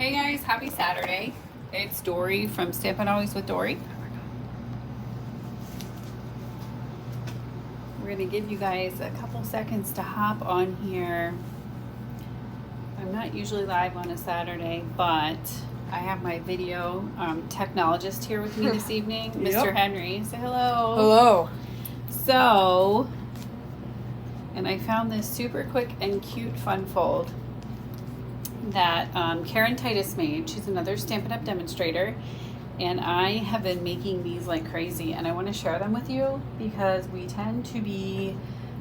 Hey guys, happy Saturday. It's Dory from Stampin' Always with Dory. We're gonna give you guys a couple seconds to hop on here. I'm not usually live on a Saturday, but I have my video technologist here with me this evening, Mr. Henry. Say hello. Hello. So, and I found this super quick and cute fun fold that Karen Titus made. She's another Stampin' Up! Demonstrator, and I have been making these like crazy, and I want to share them with you because we tend to be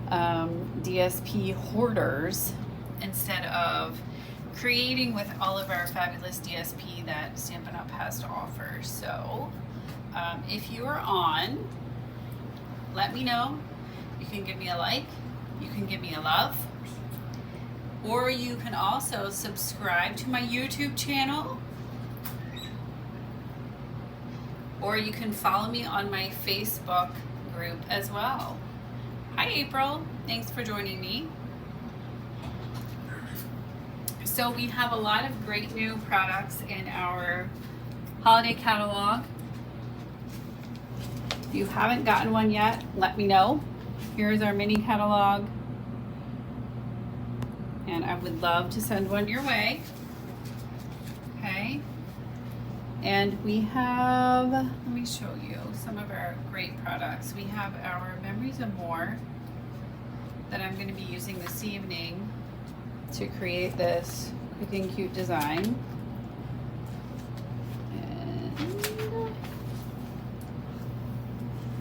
DSP hoarders instead of creating with all of our fabulous DSP that Stampin' Up! Has to offer. So if you are on, let me know. You can give me a like, you can give me a love, or you can also subscribe to my YouTube channel, or you can follow me on my Facebook group as well. Hi April, thanks for joining me. So we have a lot of great new products in our holiday catalog. If you haven't gotten one yet, let me know. Here's our mini catalog. And I would love to send one your way. Okay. And we have, let me show you some of our great products. We have our Memories of More that I'm going to be using this evening to create this quick and cute design. And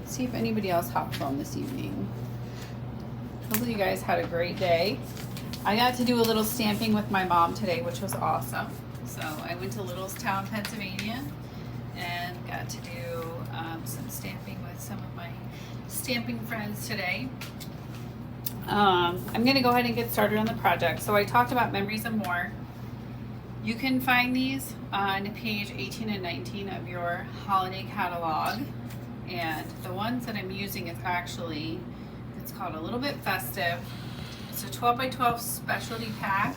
see if anybody else hops on this evening. Hopefully you guys had a great day. I got to do a little stamping with my mom today, which was awesome. So I went to Littlestown, Pennsylvania, and got to do some stamping with some of my stamping friends today. I'm going to go ahead and get started on the project. So I talked about Memories and More. You can find these on page 18 and 19 of your holiday catalog. And the ones that I'm using is actually, it's called A Little Bit Festive. It's a 12 by 12 specialty pack.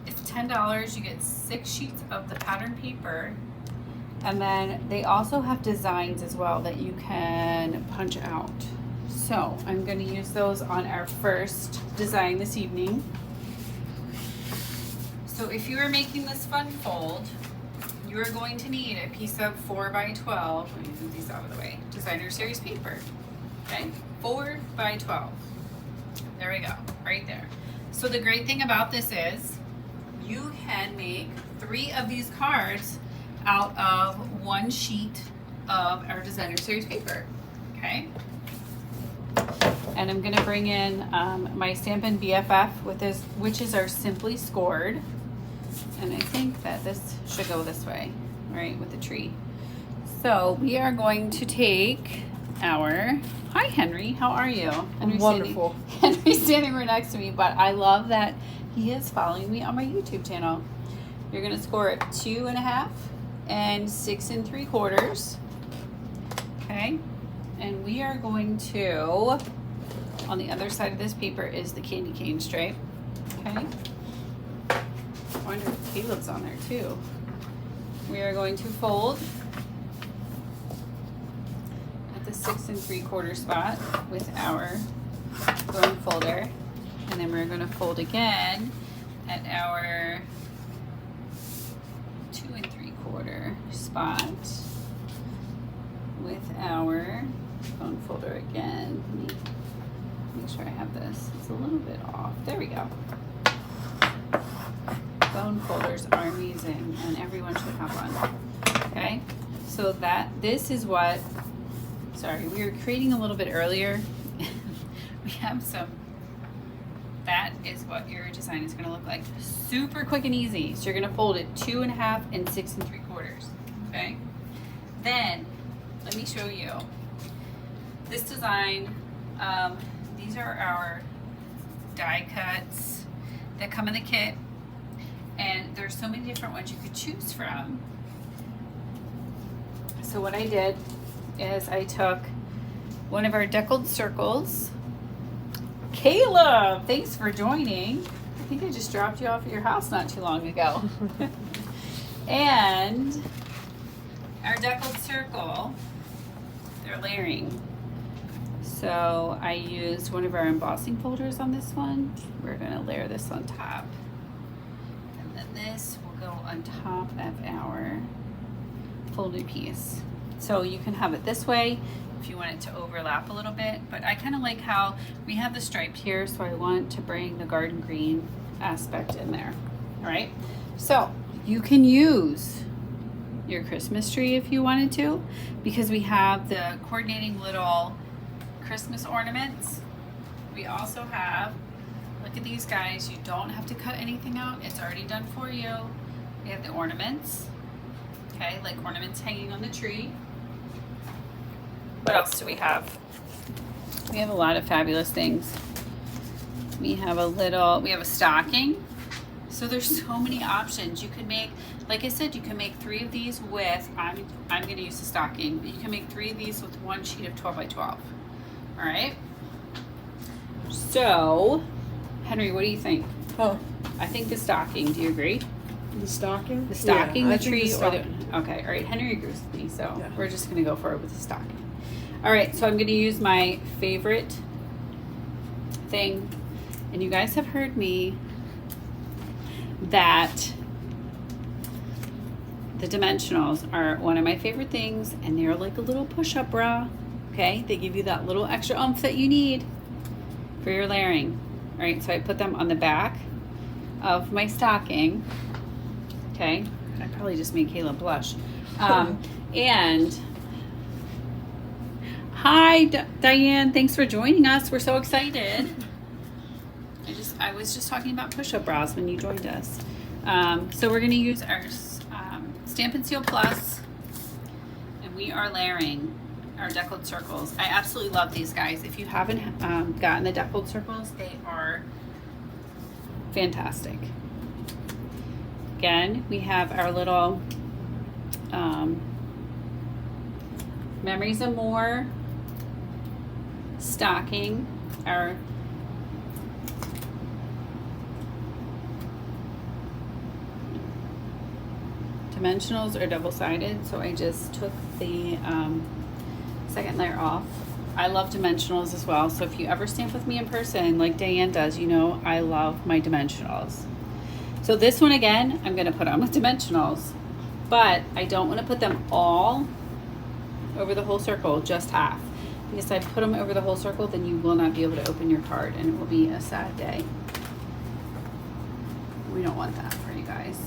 It's $10. You get 6 sheets of the pattern paper. And then they also have designs as well that you can punch out. So I'm going to use those on our first design this evening. So if you are making this fun fold, you are going to need a piece of 4 by 12. Let me move these out of the way. Designer series paper. Okay, 4 by 12. There we go, right there. So the great thing about this is you can make 3 of these cards out of 1 sheet of our designer series paper. Okay. And I'm gonna bring in my Stampin' BFF with this, which is our Simply Scored. And I think that this should go this way, right, with the tree. So we are going to take our, hi Henry, how are you? Henry's wonderful. Henry's standing right next to me, but I love that he is following me on my YouTube channel. You're gonna score it 2.5 and 6 3/4. Okay, and we are going to, on the other side of this paper is the candy cane stripe. Okay, I wonder if Caleb's on there too. We are going to fold the 6 3/4 spot with our bone folder, and then we're going to fold again at our 2 3/4 spot with our bone folder again. Let me make sure I have this. It's a little bit off. There we go. Bone folders are amazing, and everyone should have one. Okay, so this is what. Sorry, we were creating a little bit earlier. We have some, that is what your design is gonna look like. Super quick and easy. So you're gonna fold it 2.5 and 6 3/4, okay? Then, let me show you. This design, these are our die cuts that come in the kit. And there's so many different ones you could choose from. So what I did is I took one of our deckled circles. Caleb, thanks for joining. I think I just dropped you off at your house not too long ago. And our deckled circle, they're layering. So I used one of our embossing folders on this one. We're gonna layer this on top. And then this will go on top of our folded piece. So you can have it this way if you want it to overlap a little bit, but I kind of like how we have the striped here, so I want to bring the garden green aspect in there. All right, so you can use your Christmas tree if you wanted to, because we have the coordinating little Christmas ornaments. We also have, look at these guys, you don't have to cut anything out, it's already done for you. We have the ornaments, okay, like ornaments hanging on the tree. What else do we have? We have a lot of fabulous things. We have a stocking. So there's so many options. You could make, like I said, you can make 3 of these with, I'm going to use the stocking, but you can make 3 of these with 1 sheet of 12 by 12. All right. So, Henry, what do you think? Oh, I think the stocking. Do you agree? the stocking? The stocking, Yeah, the tree, or the, stocking. okay. All right. Henry agrees with me, so Yeah. we're just going to go for it with the stocking. All right. So I'm going to use my favorite thing, and you guys have heard me that the dimensionals are one of my favorite things, and they're like a little push-up bra. Okay, they give you that little extra oomph that you need for your layering. All right, so I put them on the back of my stocking. Okay, I probably just made Kayla blush. And hi, Diane, thanks for joining us. We're so excited. I was just talking about push-up bras when you joined us. So we're going to use our Stampin' Seal Plus, and we are layering our deckled circles. I absolutely love these guys. If you haven't gotten the deckled circles, they are fantastic. Again, we have our little Memories of More stocking, our dimensionals are double-sided, so I just took the second layer off. I love dimensionals as well, so if you ever stamp with me in person like Diane does, you know I love my dimensionals. So this one again, I'm going to put on with dimensionals, but I don't want to put them all over the whole circle, just half, because if I put them over the whole circle, then you will not be able to open your card, and it will be a sad day. We don't want that for you guys.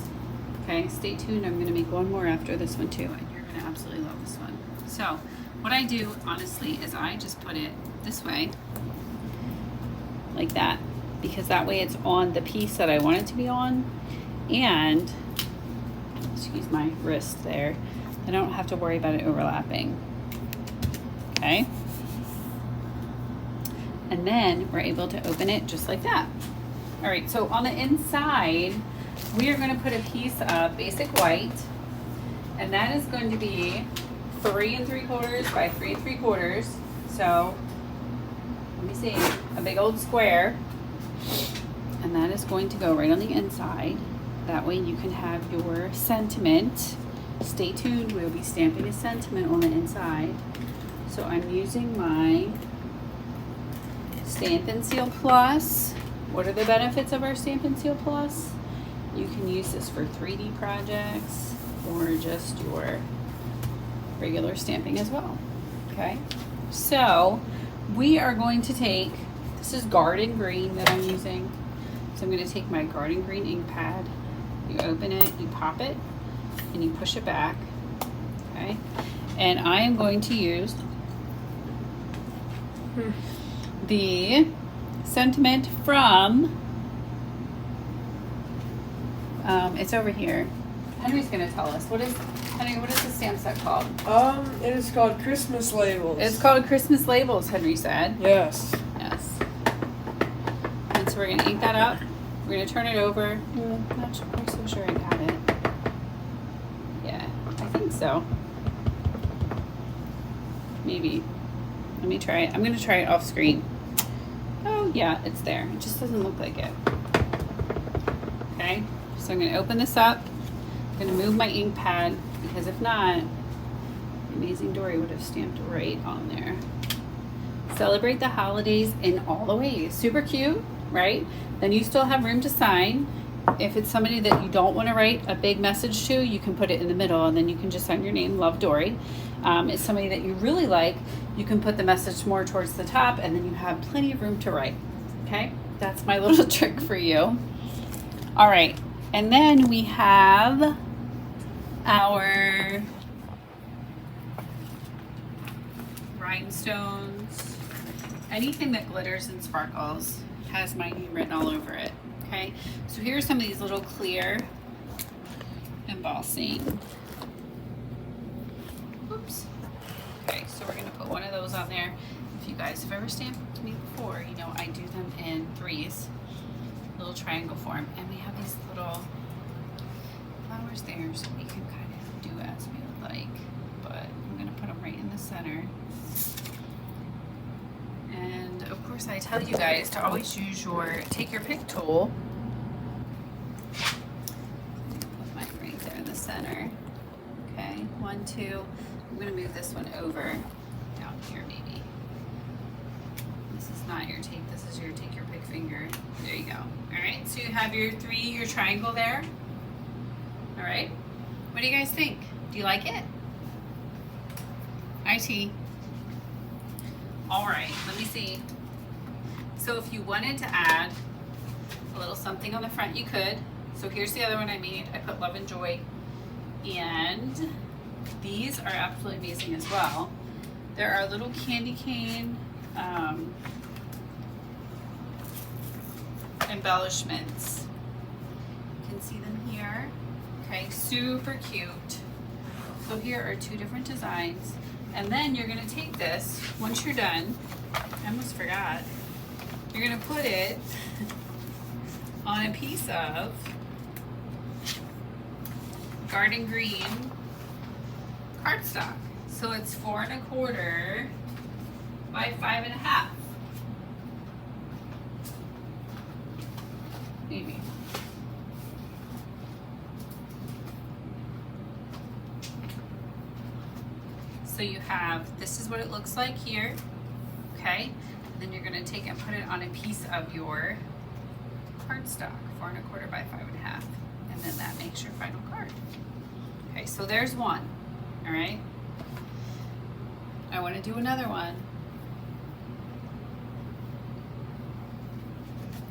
Okay, stay tuned. I'm going to make one more after this one too, and you're going to absolutely love this one. So what I do, honestly, is I just put it this way, like that, because that way it's on the piece that I want it to be on, and, excuse my wrist there, I don't have to worry about it overlapping. Okay? And then we're able to open it just like that. All right, so on the inside, we are going to put a piece of basic white, and that is going to be 3 3/4 by 3 3/4. So let me see, a big old square, and that is going to go right on the inside. That way you can have your sentiment. Stay tuned, we'll be stamping a sentiment on the inside. So I'm using my Stampin' Seal Plus. What are the benefits of our Stampin' Seal Plus? You can use this for 3D projects or just your regular stamping as well. Okay, so we are going to take, this is garden green that I'm using. So I'm going to take my garden green ink pad. You open it, you pop it, and you push it back. Okay, and I am going to use the sentiment from, it's over here. Henry's gonna tell us. Henry, what is the stamp set called? It is called Christmas Labels. It's called Christmas Labels, Henry said. Yes. Yes. And so we're gonna ink that up. We're gonna turn it over. I'm not sure, I'm so sure I got it. Yeah, I think so. Maybe. Let me try it. I'm gonna try it off screen. Oh yeah, it's there. It just doesn't look like it. Okay, so I'm gonna open this up. I'm gonna move my ink pad because if not, Amazing Dory would have stamped right on there. Celebrate the holidays in all the ways. Super cute, right? Then you still have room to sign. If it's somebody that you don't want to write a big message to, you can put it in the middle and then you can just sign your name, Love Dory. It's somebody that you really like, you can put the message more towards the top and then you have plenty of room to write. Okay, that's my little trick for you. All right, and then we have our rhinestones. Anything that glitters and sparkles has my name written all over it. Okay, so here's some of these little clear embossing. Oops. Okay, so we're gonna put one of those on there. If you guys have ever stamped me before, you know I do them in threes, little triangle form, and we have these little flowers there, so we can kind of do as we would like. But I'm gonna put them right in the center. And of course I tell you guys to always use take your pick tool. Put mine right there in the center. Okay, 1, 2. I'm gonna move this one over down here maybe. This is not your take, this is your take your pick finger. There you go. All right, so you have your triangle there. All right, what do you guys think? Do you like it? IT. All right, let me see. So if you wanted to add a little something on the front, you could. So here's the other one I made. I put Love and Joy. And these are absolutely amazing as well. There are little candy cane embellishments. You can see them here. Okay, super cute. So here are 2 different designs. And then you're gonna take this, once you're done, I almost forgot, you're gonna put it on a piece of garden green cardstock. So it's 4 1/4 by 5 1/2. Maybe. So you have, this is what it looks like here, okay? And then you're gonna take and put it on a piece of your cardstock, 4 1/4 by 5 1/2. And then that makes your final card. Okay, so there's one, all right? I wanna do another one.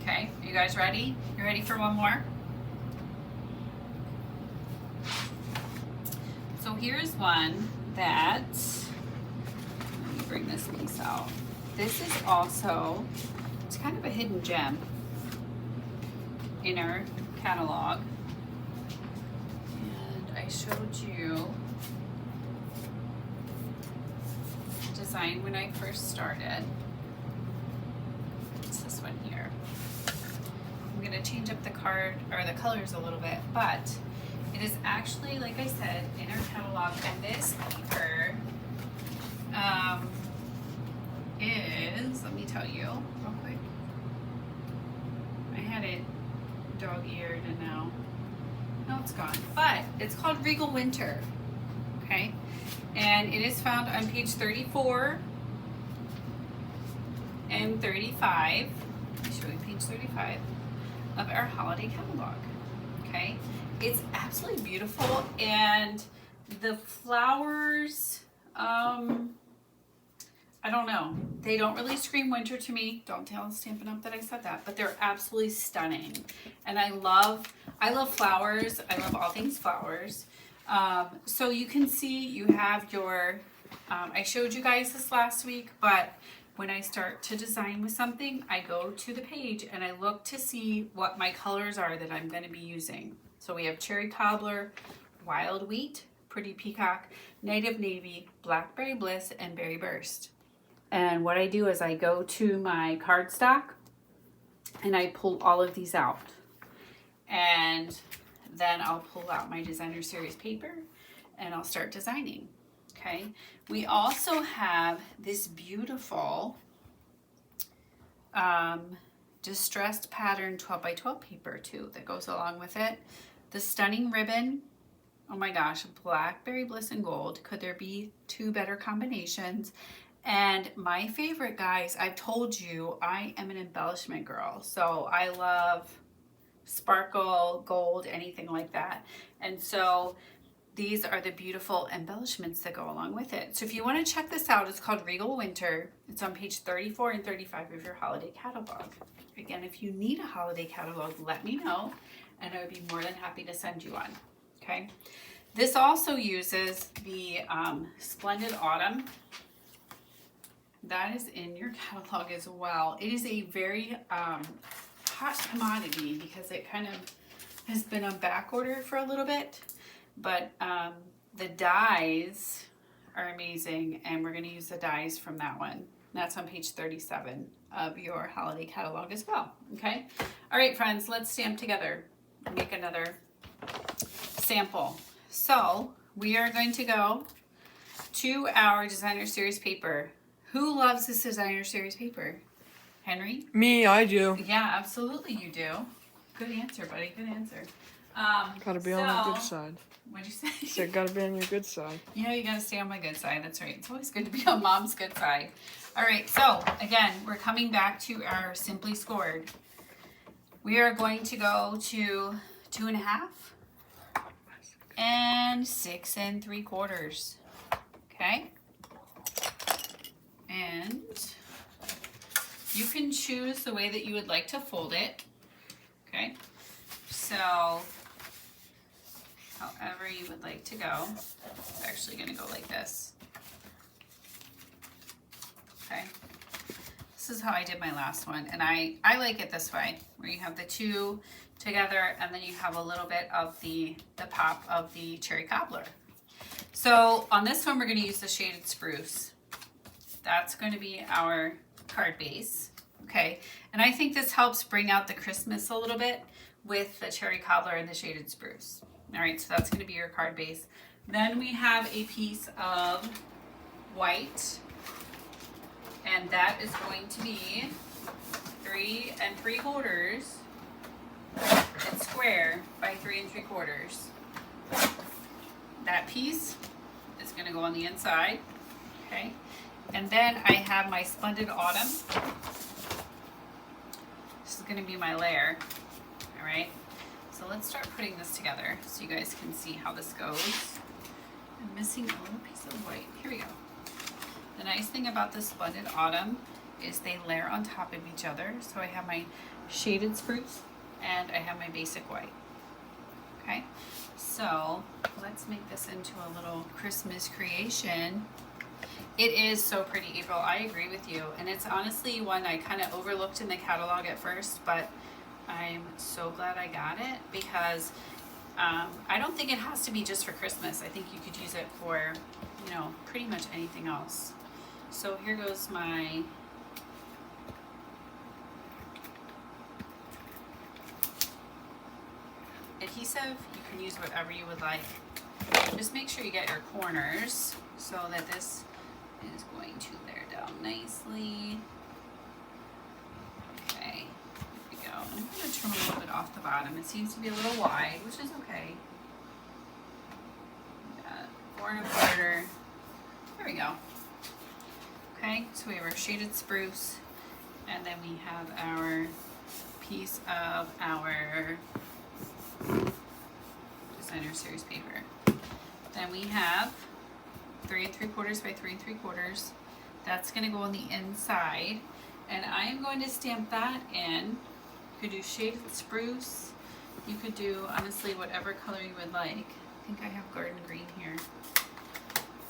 Okay, are you guys ready? You ready for one more? So here's one that, let me bring this piece out. This is also, it's kind of a hidden gem in our catalog. And I showed you the design when I first started. It's this one here. I'm gonna change up the card, or the colors a little bit, but it is actually, like I said, in our catalog, and this paper is, let me tell you real quick. I had it dog-eared and now it's gone. But it's called Regal Winter, okay? And it is found on page 34 and 35. Let me show you page 35 of our holiday catalog, okay? It's absolutely beautiful, and the flowers, I don't know. They don't really scream winter to me. Don't tell Stampin' Up! That I said that, but they're absolutely stunning. And I love flowers. I love all things flowers. So you can see you have your, I showed you guys this last week, but when I start to design with something, I go to the page and I look to see what my colors are that I'm going to be using. So we have Cherry Cobbler, Wild Wheat, Pretty Peacock, Native Navy, Blackberry Bliss, and Berry Burst. And what I do is I go to my cardstock and I pull all of these out. And then I'll pull out my designer series paper and I'll start designing. Okay. We also have this beautiful distressed pattern 12 by 12 paper too that goes along with it. The stunning ribbon Oh my gosh, Blackberry Bliss and Gold. Could there be two better combinations? And my favorite, guys, I've told you, I am an embellishment girl. So I love sparkle, gold, anything like that. And so these are the beautiful embellishments that go along with it. So if you want to check this out, it's called Regal Winter. It's on page 34 and 35 of your holiday catalog. Again, if you need a holiday catalog, let me know, and I would be more than happy to send you one. Okay. This also uses the Splendid Autumn. That is in your catalog as well. It is a very hot commodity because it kind of has been on back order for a little bit. But the dyes are amazing, and we're going to use the dyes from that one. That's on page 37 of your holiday catalog as well. Okay. All right, friends, let's stamp together and make another sample. So we are going to go to our designer series paper. Who loves this designer series paper? Henry? Me, I do. Yeah, absolutely you do. Good answer, buddy. Good answer. Gotta be on the good side. What'd you say? So gotta be on your good side. Yeah, you gotta stay on my good side. That's right. It's always good to be on mom's good side. All right, so again, we're coming back to our Simply Scored. We are going to go to 2.5 and 6 3/4. Okay. And you can choose the way that you would like to fold it. Okay. So however you would like to go. It's actually going to go like this. Okay. This is how I did my last one, and I like it this way, where you have the two together and then you have a little bit of the pop of the cherry cobbler. So on this one we're going to use the shaded spruce. That's going to be our card base. Okay, and I think this helps bring out the Christmas a little bit with the cherry cobbler and the shaded spruce. All right, so that's going to be your card base. Then we have a piece of white, and that is going to be 3 3/4. It's square by 3 3/4. That piece is going to go on the inside. Okay, and then I have my Splendid Autumn. This is going to be my layer. All right. So let's start putting this together so you guys can see how this goes. I'm missing a little piece of white. Here we go. The nice thing about the Splendid Autumn is they layer on top of each other. So I have my shaded spruce and I have my basic white. Okay, so let's make this into a little Christmas creation. It is so pretty, April. I agree with you. And it's honestly one I kind of overlooked in the catalog at first, but I'm so glad I got it because I don't think it has to be just for Christmas. I think you could use it for, you know, pretty much anything else. So here goes my adhesive. You can use whatever you would like. Just make sure you get your corners so that this is going to layer down nicely. Okay. I'm going to trim a little bit off the bottom. It seems to be a little wide, which is okay. 4 1/4. There we go. Okay, so we have our shaded spruce, and then we have our piece of our designer series paper. Then we have 3 3/4 by 3 3/4. That's going to go on the inside, and I am going to stamp that in. You could do shaded spruce. You could do, honestly, whatever color you would like. I think I have garden green here.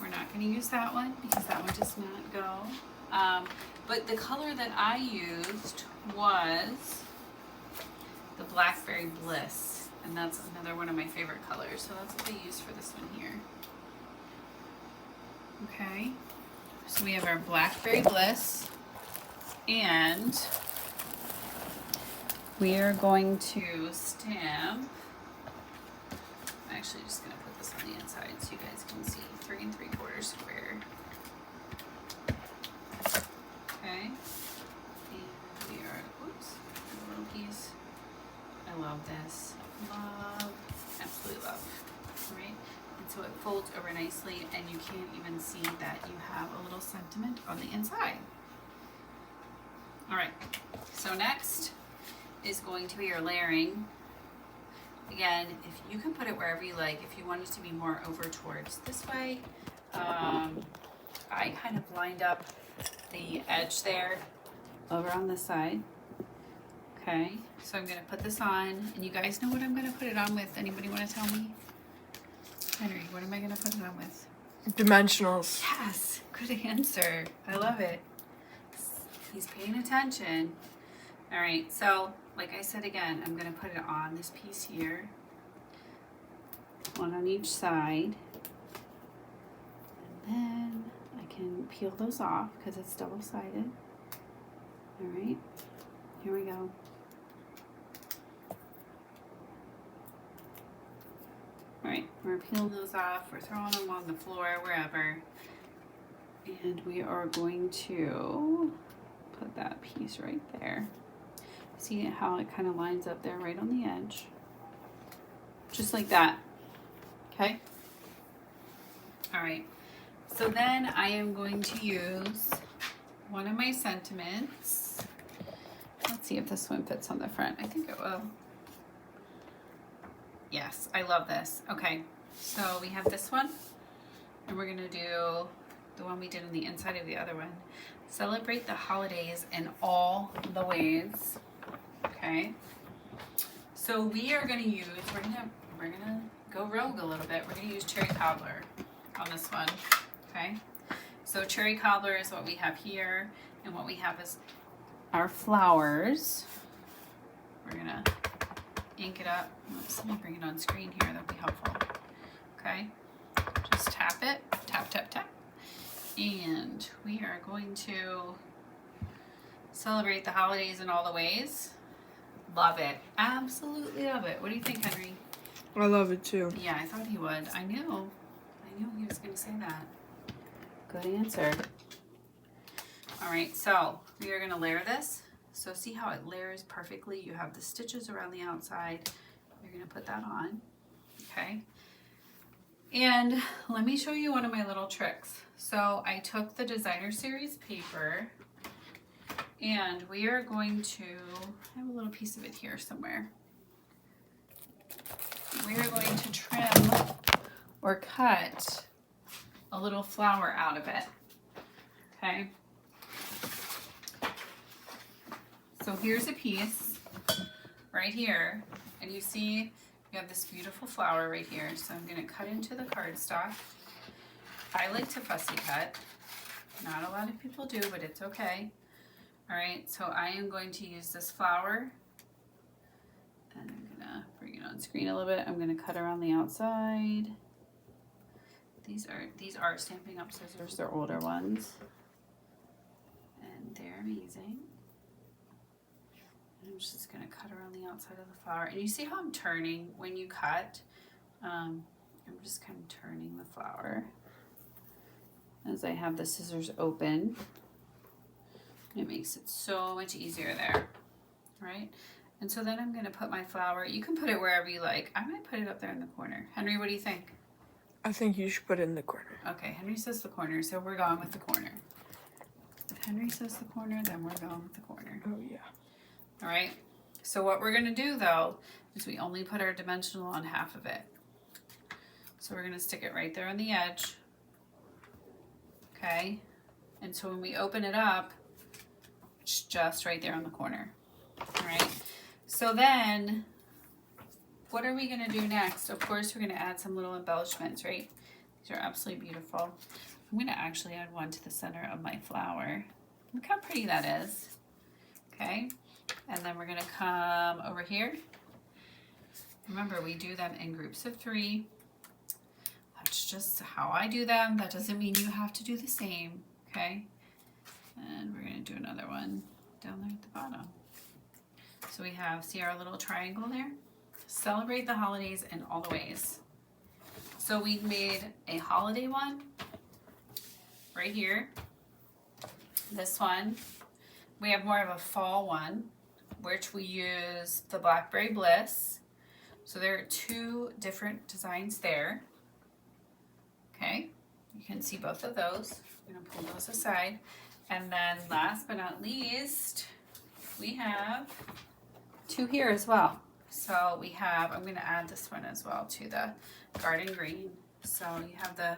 We're not going to use that one because that one does not go. But the color that I used was the Blackberry Bliss. And that's another one of my favorite colors. So that's what I used for this one here. Okay. So we have our Blackberry Bliss. And we are going to stamp. I'm actually just going to put this on the inside so you guys can see. 3 3/4 square. Okay. And we are, oops, a little piece. I love this. Love, absolutely love. right? And so it folds over nicely, and you can't even see that you have a little sentiment on the inside. All right, so next is going to be your layering. Again, if you can put it wherever you like, if you want it to be more over towards this way, I kind of lined up the edge there over on this side. Okay, so I'm gonna put this on, and you guys know what I'm gonna put it on with. Anybody wanna tell me? Henry, what am I gonna put it on with? Dimensionals. Yes, good answer. I love it. He's paying attention. All right, so like I said again, I'm gonna put it on this piece here, one on each side, and then I can peel those off because it's double-sided. All right, here we go. All right, we're peeling those off, we're throwing them on the floor, wherever, and we are going to put that piece right there. See how it kind of lines up there right on the edge. Just like that. Okay? All right. So then I am going to use one of my sentiments. Let's see if this one fits on the front. I think it will. Yes, I love this. Okay, so we have this one, and we're gonna do the one we did on the inside of the other one. Celebrate the holidays in all the ways. Okay, so we are gonna use, we're gonna go rogue a little bit. We're gonna use cherry cobbler on this one. Okay, so cherry cobbler is what we have here, and what we have is our flowers. We're gonna ink it up. Oops, let me bring it on screen here, that'll be helpful. Okay, just tap it, tap, tap, tap. And we are going to celebrate the holidays in all the ways. Love it, absolutely love it. What do you think, Henry? I love it too. Yeah, I thought he would. I knew he was gonna say that. Good answer. All right, so we are gonna layer this. So see how it layers perfectly? You have the stitches around the outside. You're gonna put that on, okay? And let me show you one of my little tricks. So I took the designer series paper, and we are going to, I have a little piece of it here somewhere. We are going to trim or cut a little flower out of it, okay? So here's a piece right here, and you see you have this beautiful flower right here. So I'm gonna cut into the cardstock. I like to fussy cut. Not a lot of people do, but it's okay. All right, so I am going to use this flower, and I'm gonna bring it on screen a little bit. I'm gonna cut around the outside. These are Stampin' Up! Scissors. They're older ones, and they're amazing. I'm just gonna cut around the outside of the flower. And you see how I'm turning when you cut? I'm just kind of turning the flower as I have the scissors open. It makes it so much easier there, right? And so then I'm gonna put my flower, you can put it wherever you like. I might put it up there in the corner. Henry, what do you think? I think you should put it in the corner. Okay, Henry says the corner, so we're going with the corner. If Henry says the corner, then we're going with the corner. Oh yeah. All right, so what we're gonna do though, is we only put our dimensional on half of it. So we're gonna stick it right there on the edge. Okay, and so when we open it up, it's just right there on the corner. All right, so then, what are we gonna do next? Of course, we're gonna add some little embellishments, right? These are absolutely beautiful. I'm gonna actually add one to the center of my flower. Look how pretty that is, okay? And then we're gonna come over here. Remember, we do them in groups of 3. That's just how I do them. That doesn't mean you have to do the same, okay? And we're gonna do another one down there at the bottom. So we have, see our little triangle there? Celebrate the holidays in all the ways. So we made a holiday one right here. This one. We have more of a fall one, which we use the Blackberry Bliss. So there are 2 different designs there. Okay, you can see both of those. I'm gonna pull those aside. And then last but not least, we have 2 here as well. So we have, I'm gonna add this one as well to the garden green. So you have the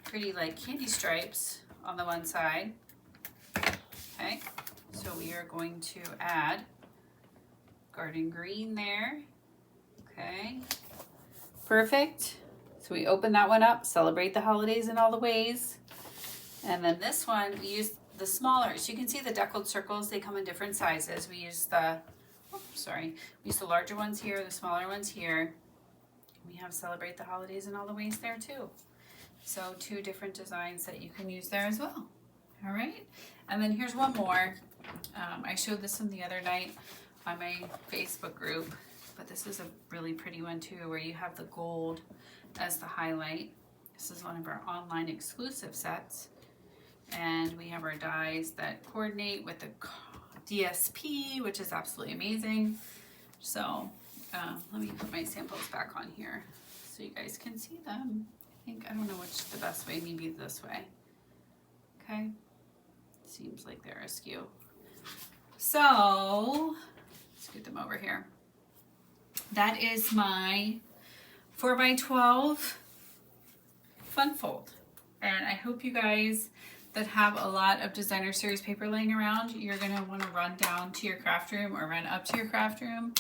pretty like candy stripes on the one side. Okay, so we are going to add garden green there. Okay, perfect. So we open that one up, celebrate the holidays in all the ways. And then this one, we use the smaller. So you can see the deckled circles, they come in different sizes. We use the, we use the larger ones here, the smaller ones here. We have celebrate the holidays in all the ways there too. So 2 different designs that you can use there as well. All right, and then here's one more. I showed this one the other night on my Facebook group, but this is a really pretty one too, where you have the gold as the highlight. This is one of our online exclusive sets, and we have our dies that coordinate with the DSP, which is absolutely amazing. So let me put my samples back on here so you guys can see them. I don't know which the best way, maybe this way. Okay, seems like they're askew. So scoot them over here. That is my 4x12 fun fold, and I hope you guys that have a lot of designer series paper laying around, you're gonna want to run down to your craft room or run up to your craft room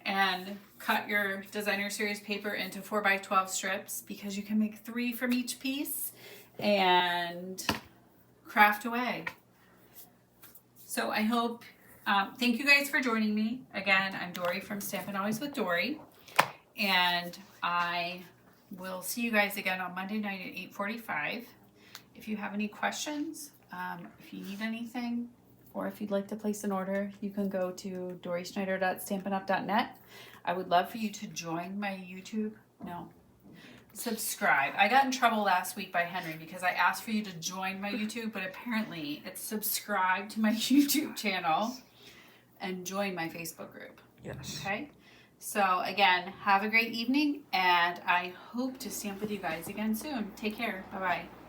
and cut your designer series paper into 4x12 strips, because you can make 3 from each piece and craft away. So I hope, thank you guys for joining me. Again, I'm Dory from Stampin' Always with Dory, and I will see you guys again on Monday night at 8:45. If you have any questions, if you need anything, or if you'd like to place an order, you can go to doryschneider.stampinup.net. I would love for you to join my YouTube. No, subscribe. I got in trouble last week by Henry because I asked for you to join my YouTube, but apparently it's subscribe to my YouTube channel and join my Facebook group. Yes. Okay? So again, have a great evening, and I hope to stamp with you guys again soon. Take care. Bye-bye.